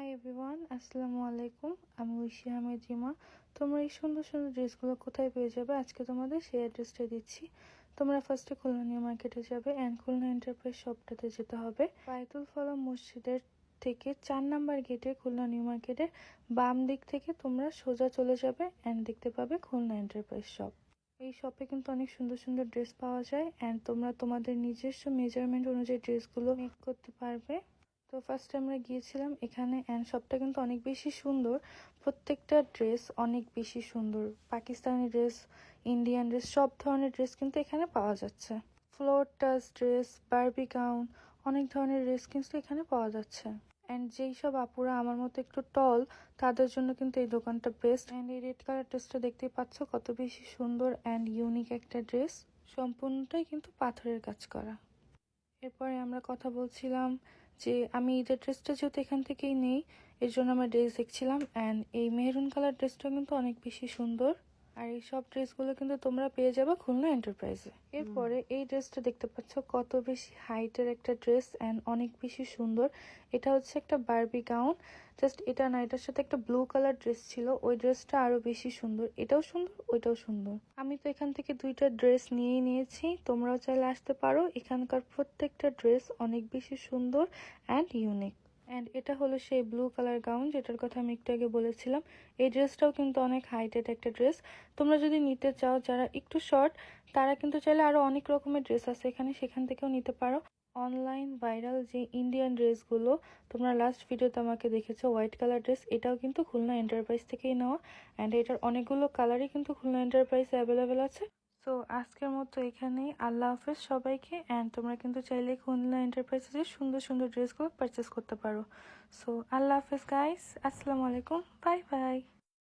Hi everyone, আসসালামু আলাইকুম। আমি ঐশী আহমেদ রিমা। তোমরা এই সুন্দর সুন্দর ড্রেসগুলো কোথায় পেয়ে যাবে আজকে তোমাদের সেই অ্যাড্রেসটা দিচ্ছি। তোমরা ফার্স্টে খুলনা নিউ মার্কেটে যাবে অ্যান্ড খুলনা এন্টারপ্রাইজ শপটাতে যেতে হবে। বায়তুল ফলাহ মসজিদের থেকে 4 নাম্বার গেটে খুলনা নিউ মার্কেটের বাম দিক থেকে তোমরা সোজা চলে যাবে অ্যান্ড দেখতে পাবে খুলনা এন্টারপ্রাইজ শপ। এই শপে কিন্তু অনেক সুন্দর সুন্দর ড্রেস পাওয়া যায় অ্যান্ড তোমরা তোমাদের নিজস্ব মেজারমেন্ট অনুযায়ী ড্রেসগুলো মেক করতে পারবে। তো ফার্স্ট আমরা গিয়েছিলাম এখানে অ্যান্ড শপটা কিন্তু অনেক বেশি সুন্দর। প্রত্যেকটা ড্রেস অনেক বেশি সুন্দর। পাকিস্তানি ড্রেস, ইন্ডিয়ান ড্রেস, সব ধরনের ড্রেস কিন্তু এখানে পাওয়া যাচ্ছে। Floor touch dress, Barbie gown, অনেক ধরনের ড্রেস কিন্তু এখানে পাওয়া যাচ্ছে। অ্যান্ড যেই সব আপুরা আমার মতো একটু টল তাদের জন্য কিন্তু এই দোকানটা বেস্ট। অ্যান্ড এই রেড কালার ড্রেসটা দেখতেই পাচ্ছ কত বেশি সুন্দর অ্যান্ড ইউনিক একটা ড্রেস। সম্পূর্ণটাই কিন্তু পাথরের কাজ করা। এরপরে আমরা কথা বলছিলাম যে আমি ঈদের ড্রেসটা যেহেতু এখান থেকেই নেই এর জন্য আমরা ড্রেস দেখছিলাম অ্যান্ড এই মেরুন কালার ড্রেসটা কিন্তু অনেক বেশি সুন্দর। আর এই সব ড্রেসগুলো কিন্তু তোমরা পেয়ে যাবে খুলনা এন্টারপ্রাইজে। এরপরে এই ড্রেসটা দেখতে পাচ্ছ কত বেশি হাইটের একটা ড্রেস অ্যান্ড অনেক বেশি সুন্দর। এটা হচ্ছে একটা বারবি গাউন। জাস্ট এটা না, এটার সাথে একটা ব্লু কালার ড্রেস ছিল, ওই ড্রেসটা আরো বেশি সুন্দর। এটাও সুন্দর, ওইটাও সুন্দর। আমি তো এখান থেকে দুইটা ড্রেস নিয়েছি, তোমরাও চাইলে আসতে পারো। এখানকার প্রত্যেকটা ড্রেস অনেক বেশি সুন্দর অ্যান্ড ইউনিক। অ্যান্ড এটা হলো সেই ব্লু কালার গাউন যেটার কথা আমি একটু আগে বলেছিলাম। এই ড্রেসটাও কিন্তু অনেক হাইটেড একটা ড্রেস। তোমরা যদি নিতে চাও, যারা একটু শর্ট তারা কিন্তু চাইলে আরো অনেক রকমের ড্রেস আছে এখানে, সেখান থেকেও নিতে পারো। অনলাইন ভাইরাল যে ইন্ডিয়ান ড্রেসগুলো তোমরা লাস্ট ভিডিওতে আমাকে দেখেছো, হোয়াইট কালার ড্রেস, এটাও কিন্তু খুলনা এন্টারপ্রাইজ থেকেই নেওয়া। অ্যান্ড এটার অনেকগুলো কালারই কিন্তু খুলনা এন্টারপ্রাইজে অ্যাভেলেবেল আছে। সো আজকের মতো এখানেই, আল্লাহ হাফেজ সবাইকে। অ্যান্ড তোমরা কিন্তু চাইলে খুলনা এন্টারপ্রাইজে সুন্দর সুন্দর ড্রেসগুলো পারচেস করতে পারো। সো আল্লাহ হাফেজ গাইস, আসসালামু আলাইকুম, বাই বাই।